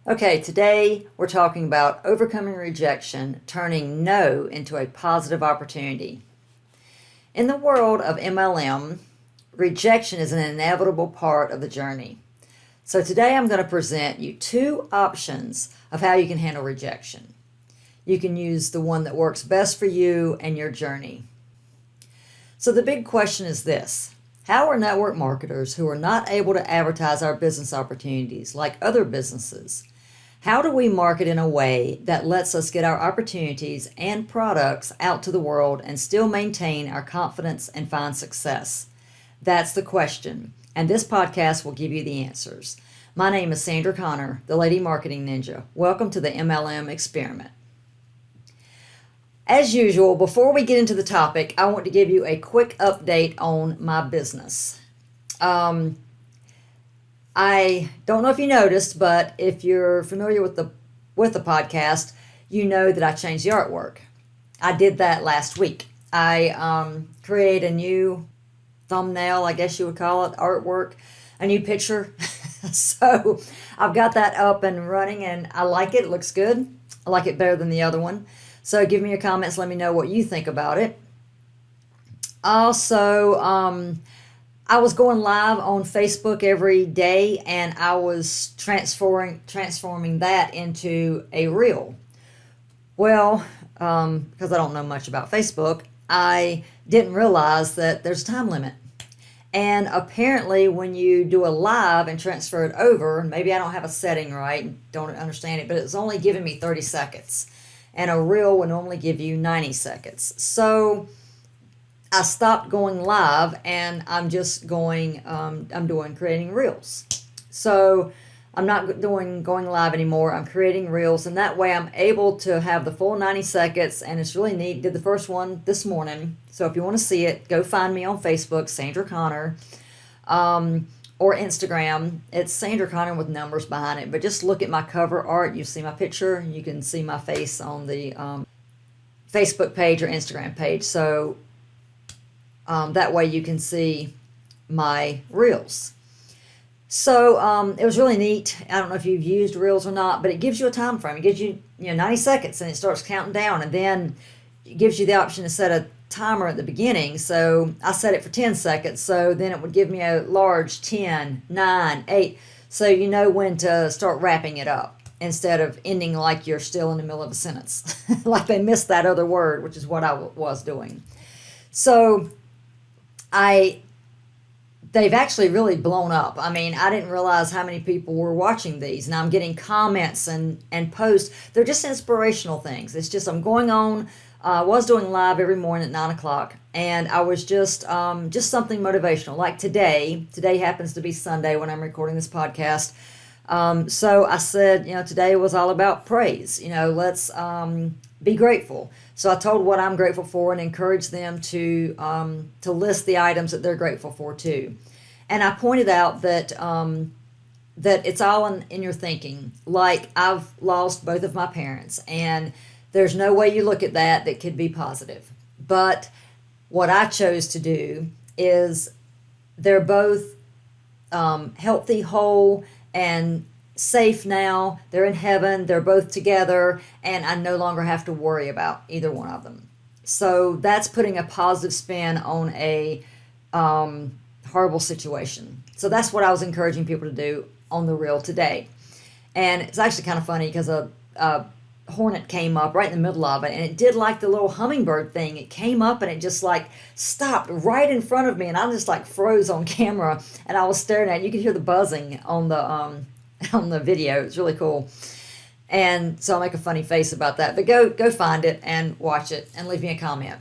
Okay, today we're talking about overcoming rejection, turning no into a positive opportunity. In the world of MLM, rejection is an inevitable part of the journey. So today I'm going to present you two options of how you can handle rejection. You can use the one that works best for you and your journey. So the big question is this: how are network marketers who are not able to advertise our business opportunities like other businesses? How do we market in a way that lets us get our opportunities and products out to the world and still maintain our confidence and find success? That's the question, and this podcast will give you the answers. My name is Sandra Connor, the Lady Marketing Ninja. Welcome to the MLM Experiment. As usual, before we get into the topic, I want to give you a quick update on my business. I don't know if you noticed, but if you're familiar with the podcast, you know that I changed the artwork. I did that last week. I created a new thumbnail, I guess you would call it, artwork, a new picture. So I've got that up and running, and I like it. It looks good. I like it better than the other one. So give me your comments. Let me know what you think about it. Also, I was going live on Facebook every day, and I was transforming that into a reel. Well, because I don't know much about Facebook, I didn't realize that there's a time limit. And apparently when you do a live and transfer it over, maybe I don't have a setting right, don't understand it, but it's only giving me 30 seconds. And a reel would normally give you 90 seconds. So I stopped going live, and I'm just going, I'm doing creating reels. So I'm not going live anymore. I'm creating reels, and that way I'm able to have the full 90 seconds, and it's really neat. Did the first one this morning. So if you want to see it, go find me on Facebook, Sandra Connor, or Instagram. It's Sandra Connor with numbers behind it. But just look at my cover art. You see my picture. You can see my face on the Facebook page or Instagram page. So that way you can see my reels. So it was really neat. I don't know if you've used reels or not, but it gives you a time frame. It gives you 90 seconds, and it starts counting down, and then it gives you the option to set a timer at the beginning. So I set it for 10 seconds. So then it would give me a large 10, 9, 8. So you know when to start wrapping it up instead of ending like you're still in the middle of a sentence, like they missed that other word, which is what I was doing. So they've actually really blown up. I mean, I didn't realize how many people were watching these, and I'm getting comments and posts. They're just inspirational things. It's just I'm going on. I was doing live every morning at 9 o'clock, and I was just something motivational. Like today. Today happens to be Sunday when I'm recording this podcast. So I said, today was all about praise. Let's be grateful. So I told what I'm grateful for and encouraged them to list the items that they're grateful for too. And I pointed out that that it's all in your thinking. Like, I've lost both of my parents, and there's no way you look at that could be positive. But what I chose to do is they're both healthy, whole, and safe now. They're in heaven. They're both together, and I no longer have to worry about either one of them. So that's putting a positive spin on a horrible situation. So that's what I was encouraging people to do on the reel today. And it's actually kind of funny because a hornet came up right in the middle of it, and it did like the little hummingbird thing. It came up and it just like stopped right in front of me, and I just like froze on camera, and I was staring at it. You could hear the buzzing on the video. It's really cool. And so I'll make a funny face about that. But go find it and watch it and leave me a comment.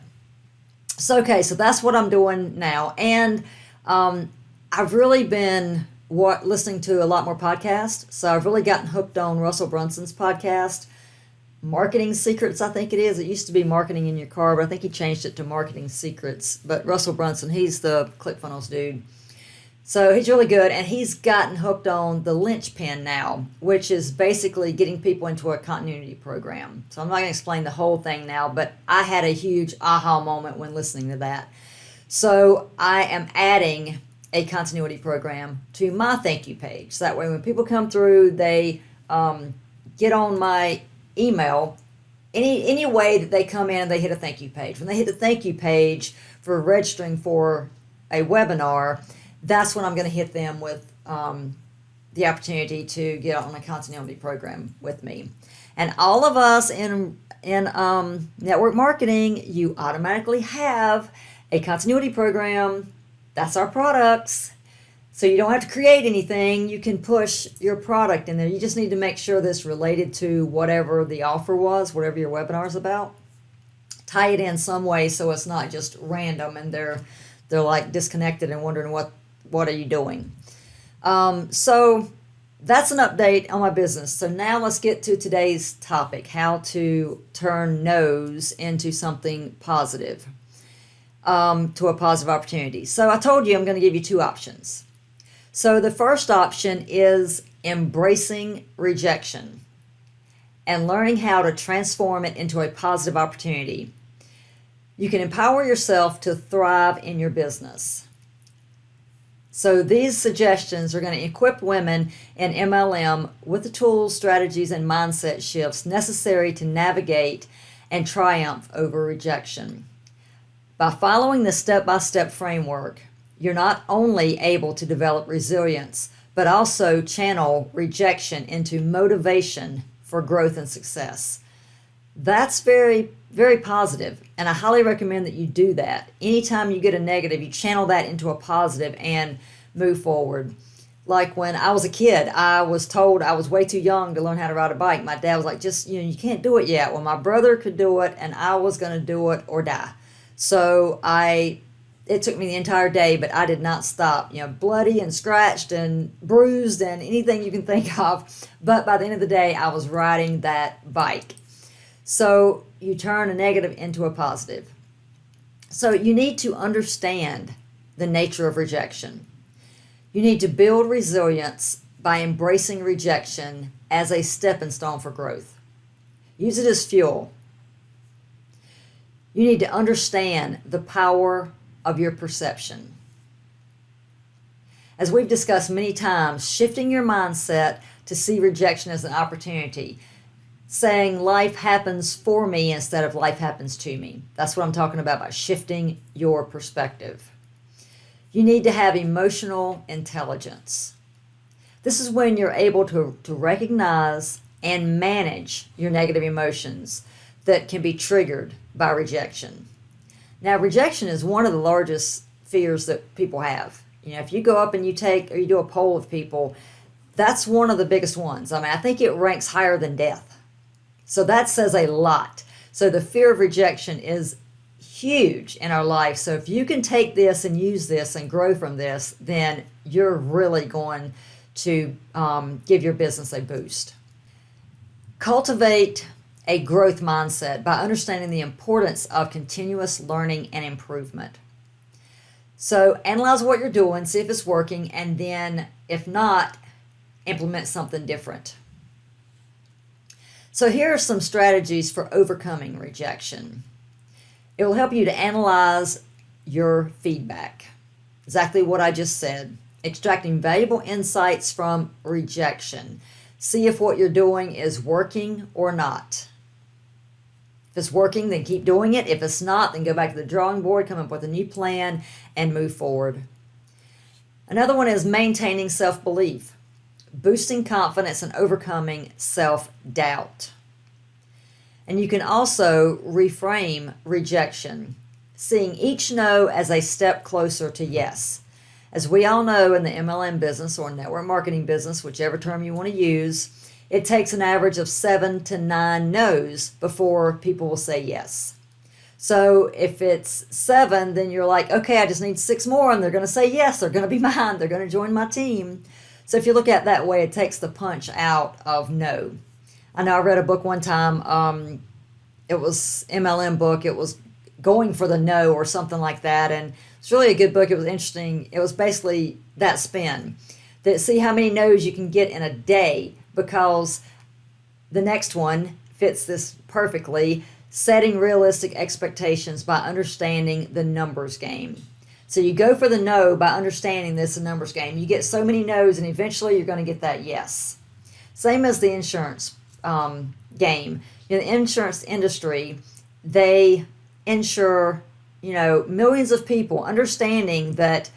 So that's what I'm doing now. And I've really been listening to a lot more podcasts. So I've really gotten hooked on Russell Brunson's podcast, Marketing Secrets, I think it is. It used to be Marketing in Your Car, but I think he changed it to Marketing Secrets. But Russell Brunson, he's the ClickFunnels dude. So he's really good, and he's gotten hooked on the linchpin now, which is basically getting people into a continuity program. So I'm not going to explain the whole thing now, but I had a huge aha moment when listening to that. So I am adding a continuity program to my thank you page. So that way when people come through, they get on my email any way that they come in and they hit a thank you page. When they hit the thank you page for registering for a webinar, that's when I'm going to hit them with the opportunity to get on a continuity program with me. And all of us in network marketing, you automatically have a continuity program. That's our products. So you don't have to create anything. You can push your product in there. You just need to make sure that's related to whatever the offer was, whatever your webinar is about. Tie it in some way so it's not just random and they're like disconnected and wondering what are you doing. So that's an update on my business. So now let's get to today's topic, how to turn no's into something positive, to a positive opportunity. So I told you I'm going to give you two options. So the first option is embracing rejection and learning how to transform it into a positive opportunity. You can empower yourself to thrive in your business. So these suggestions are going to equip women in MLM with the tools, strategies, and mindset shifts necessary to navigate and triumph over rejection. By following the step-by-step framework, you're not only able to develop resilience, but also channel rejection into motivation for growth and success. That's very, very positive, and I highly recommend that you do that. Anytime you get a negative, you channel that into a positive and move forward. Like when I was a kid, I was told I was way too young to learn how to ride a bike. My dad was like, you can't do it yet. Well, my brother could do it, and I was going to do it or die. So it took me the entire day, but I did not stop, bloody and scratched and bruised and anything you can think of. But by the end of the day, I was riding that bike. So you turn a negative into a positive. So you need to understand the nature of rejection. You need to build resilience by embracing rejection as a stepping stone for growth. Use it as fuel. You need to understand the power of your perception. As we've discussed many times, shifting your mindset to see rejection as an opportunity, saying life happens for me instead of life happens to me. That's what I'm talking about by shifting your perspective. You need to have emotional intelligence. This is when you're able to recognize and manage your negative emotions that can be triggered by rejection. Now, rejection is one of the largest fears that people have. If you go up and you do a poll of people, that's one of the biggest ones. I think it ranks higher than death. So that says a lot. So the fear of rejection is huge in our life. So if you can take this and use this and grow from this, then you're really going to give your business a boost. Cultivate a growth mindset by understanding the importance of continuous learning and improvement. So analyze what you're doing, see if it's working, and then if not, implement something different. So here are some strategies for overcoming rejection. It will help you to analyze your feedback. Exactly what I just said. Extracting valuable insights from rejection. See if what you're doing is working or not. If it's working, then keep doing it. If it's not, then go back to the drawing board, come up with a new plan, and move forward. Another one is maintaining self-belief, boosting confidence and overcoming self-doubt. And you can also reframe rejection, seeing each no as a step closer to yes. As we all know in the MLM business or network marketing business, whichever term you want to use, it takes an average of 7 to 9 no's before people will say yes. So if it's 7, then you're like, okay, I just need 6 more and they're going to say yes, they're going to be mine, they're going to join my team. So if you look at it that way, it takes the punch out of no. I know I read a book one time, it was MLM book, it was Going for the No or something like that, and it's really a good book. It was interesting. It was basically that spin, that see how many no's you can get in a day, because the next one fits this perfectly, setting realistic expectations by understanding the numbers game. So you go for the no by understanding this, a numbers game. You get so many no's and eventually you're going to get that yes. Same as the insurance game. In the insurance industry, they insure, millions of people, understanding that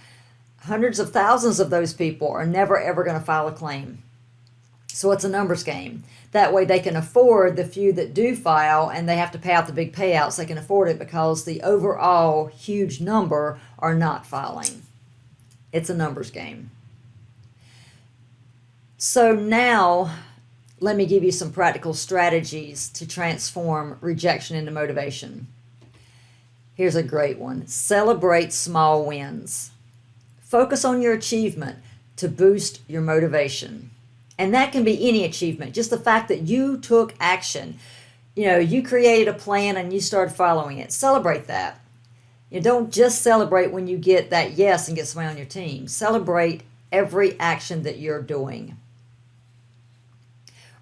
hundreds of thousands of those people are never ever going to file a claim. So it's a numbers game. That way they can afford the few that do file, and they have to pay out the big payouts. They can afford it because the overall huge number are not filing. It's a numbers game. So now let me give you some practical strategies to transform rejection into motivation. Here's a great one. Celebrate small wins. Focus on your achievement to boost your motivation. And that can be any achievement, just the fact that you took action. You created a plan and you started following it. Celebrate that. You don't just celebrate when you get that yes and get somebody on your team. Celebrate every action that you're doing.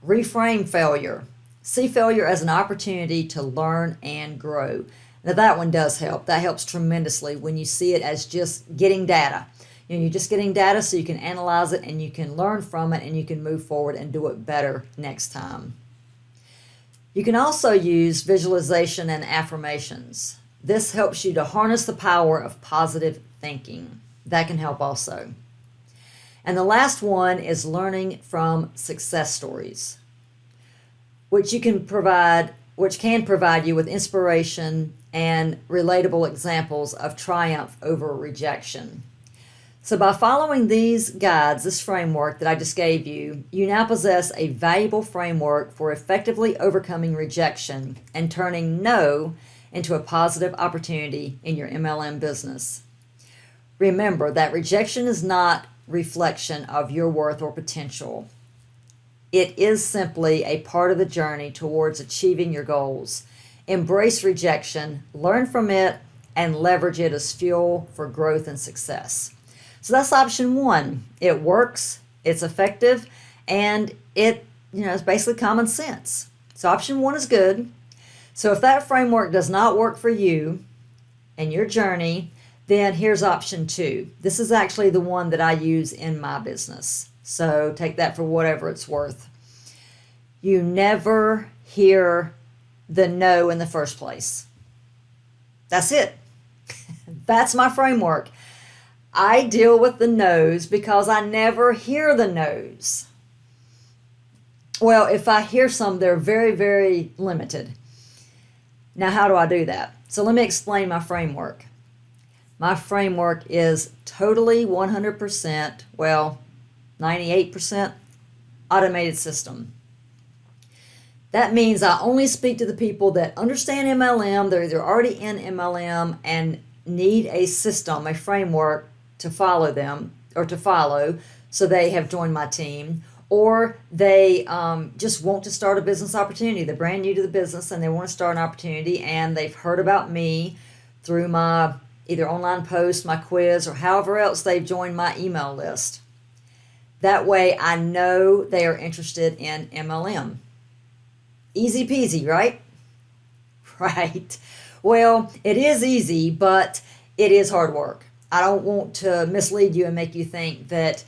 Reframe failure. See failure as an opportunity to learn and grow. Now that one does help. That helps tremendously when you see it as just getting data. You're just getting data so you can analyze it and you can learn from it and you can move forward and do it better next time. You can also use visualization and affirmations. This helps you to harness the power of positive thinking. That can help also. And the last one is learning from success stories, which can provide you with inspiration and relatable examples of triumph over rejection. So by following these guides, this framework that I just gave you, you now possess a valuable framework for effectively overcoming rejection and turning no into a positive opportunity in your MLM business. Remember that rejection is not reflection of your worth or potential. It is simply a part of the journey towards achieving your goals. Embrace rejection, learn from it, and leverage it as fuel for growth and success. So that's option one. It works, it's effective, and it, is basically common sense. So option one is good. So if that framework does not work for you and your journey, then here's option two. This is actually the one that I use in my business. So take that for whatever it's worth. You never hear the no in the first place. That's it. That's my framework. I deal with the no's because I never hear the no's. Well, if I hear some, they're very, very limited. Now, how do I do that? So let me explain my framework. My framework is totally 100%, 98% automated system. That means I only speak to the people that understand MLM, they're either already in MLM and need a system, a framework to follow them or to follow, so they have joined my team, or they just want to start a business opportunity. They're brand new to the business and they want to start an opportunity, and they've heard about me through my either online post, my quiz, or however else they've joined my email list. That way I know they are interested in MLM. Easy peasy, right? Right. Well, it is easy, but it is hard work. I don't want to mislead you and make you think that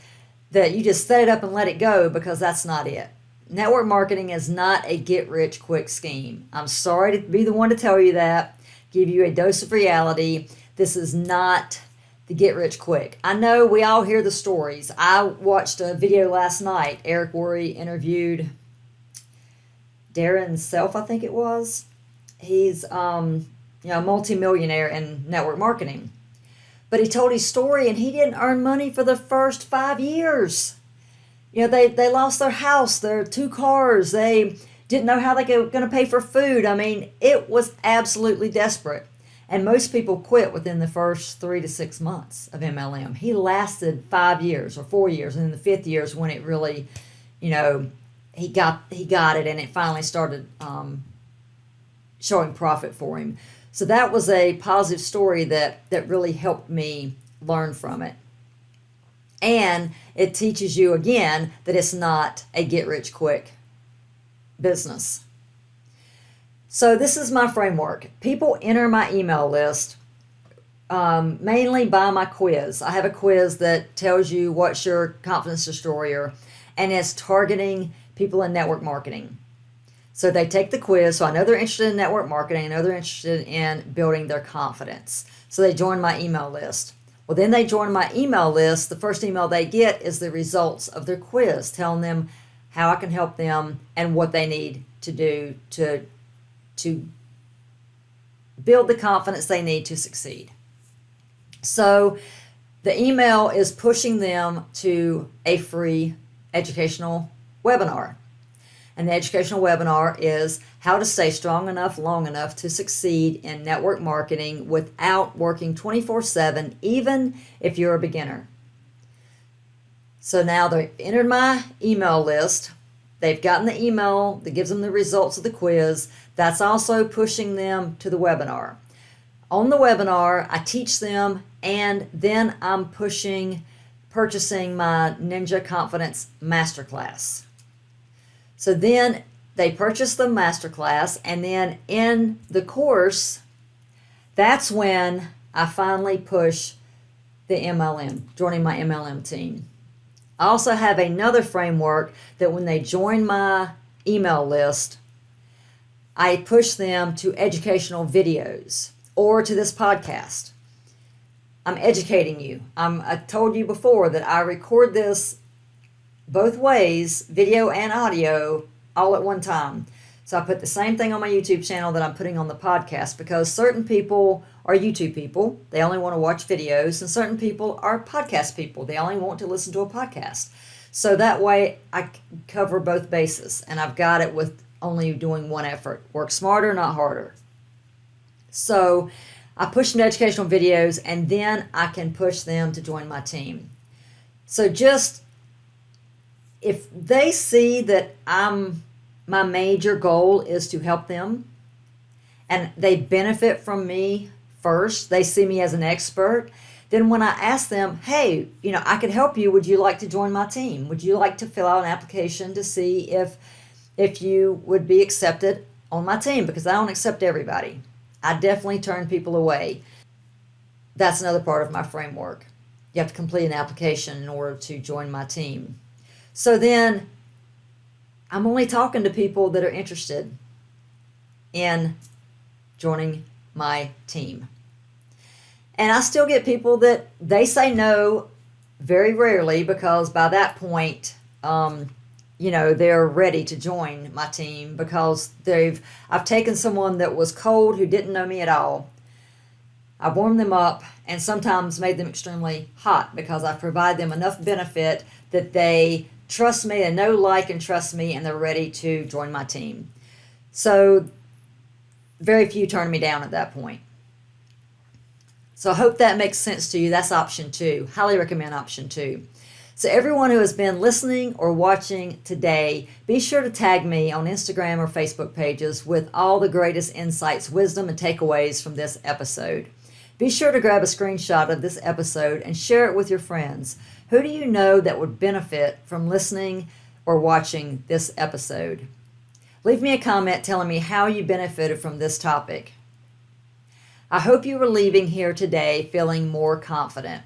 you just set it up and let it go, because that's not it. Network marketing is not a get-rich-quick scheme. I'm sorry to be the one to tell you that, give you a dose of reality. This is not the get-rich-quick. I know we all hear the stories. I watched a video last night. Eric Worre interviewed Darren Self, I think it was. He's a multimillionaire in network marketing. But he told his story, and he didn't earn money for the first 5 years. They lost their house, their 2 cars. They didn't know how they were going to pay for food. I mean, it was absolutely desperate. And most people quit within the first 3 to 6 months of MLM. He lasted 5 years or 4 years, and in the 5th year is when it really, he got it, and it finally started showing profit for him. So that was a positive story that really helped me learn from it. And it teaches you, again, that it's not a get-rich-quick business. So this is my framework. People enter my email list mainly by my quiz. I have a quiz that tells you what's your confidence destroyer, and it's targeting people in network marketing. So they take the quiz. So I know they're interested in network marketing. I know they're interested in building their confidence. So they join my email list. Well, then they join my email list. The first email they get is the results of their quiz, telling them how I can help them and what they need to do to build the confidence they need to succeed. So the email is pushing them to a free educational webinar. And the educational webinar is how to stay strong enough, long enough to succeed in network marketing without working 24/7, even if you're a beginner. So now they've entered my email list. They've gotten the email that gives them the results of the quiz. That's also pushing them to the webinar. On the webinar, I teach them, and then I'm purchasing my Ninja Confidence Masterclass. So then they purchase the masterclass, and then in the course, that's when I finally push the MLM, joining my MLM team. I also have another framework that when they join my email list, I push them to educational videos or to this podcast. I'm educating you. I told you before that I record this both ways, video and audio, all at one time. So I put the same thing on my YouTube channel that I'm putting on the podcast, because certain people are YouTube people. They only want to watch videos, and certain people are podcast people. They only want to listen to a podcast. So that way I cover both bases, and I've got it with only doing one effort. Work smarter, not harder. So I push them to educational videos, and then I can push them to join my team. So just if they see that my major goal is to help them, and they benefit from me first, they see me as an expert, then when I ask them, hey, I could help you, would you like to join my team? Would you like to fill out an application to see if you would be accepted on my team? Because I don't accept everybody. I definitely turn people away. That's another part of my framework. You have to complete an application in order to join my team. So then I'm only talking to people that are interested in joining my team. And I still get people that they say no very rarely, because by that point, they're ready to join my team, because I've taken someone that was cold, who didn't know me at all. I warmed them up and sometimes made them extremely hot, because I provide them enough benefit that they trust me and know, like, and trust me, and they're ready to join my team. So very few turn me down at that point. So I hope that makes sense to you. That's option 2. Highly recommend option 2. So everyone who has been listening or watching today, be sure to tag me on Instagram or Facebook pages with all the greatest insights, wisdom, and takeaways from this episode. Be sure to grab a screenshot of this episode and share it with your friends. Who do you know that would benefit from listening or watching this episode? Leave me a comment telling me how you benefited from this topic. I hope you are leaving here today feeling more confident.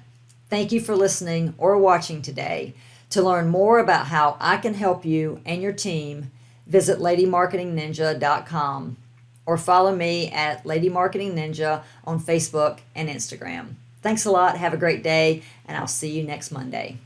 Thank you for listening or watching today. To learn more about how I can help you and your team, visit ladymarketingninja.com or follow me at Lady Marketing Ninja on Facebook and Instagram. Thanks a lot. Have a great day, and I'll see you next Monday.